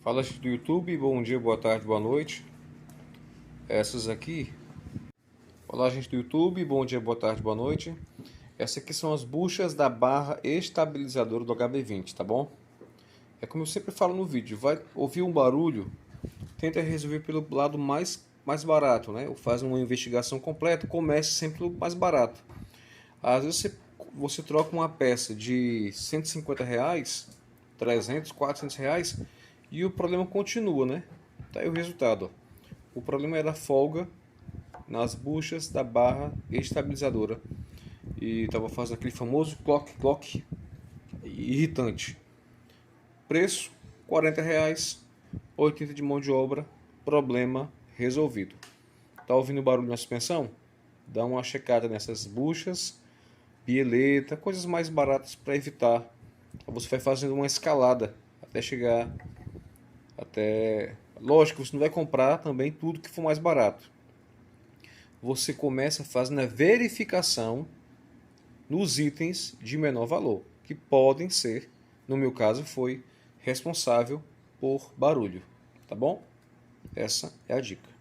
Fala, gente do YouTube, bom dia, boa tarde, boa noite. Essas aqui. Olá, gente do YouTube, bom dia, boa tarde, boa noite. Essas aqui são as buchas da barra estabilizadora do HB20, tá bom? É como eu sempre falo no vídeo, vai ouvir um barulho, tenta resolver pelo lado mais barato, né? Ou faz uma investigação completa, comece sempre pelo mais barato. Às vezes você troca uma peça de R$ 150, 300, R$ 400 e o problema continua, né? Tá aí o resultado, ó. O problema era a folga nas buchas da barra estabilizadora e estava fazendo aquele famoso clock irritante. Preço R$ 40, 80 de mão de obra, problema resolvido. Tá ouvindo barulho na suspensão? Dá uma checada nessas buchas, bieleta, coisas mais baratas para evitar. Você vai fazendo uma escalada até chegar até. Lógico, você não vai comprar também tudo que for mais barato. Você começa fazendo a verificação nos itens de menor valor, que podem ser, no meu caso, foi responsável por barulho. Tá bom? Essa é a dica.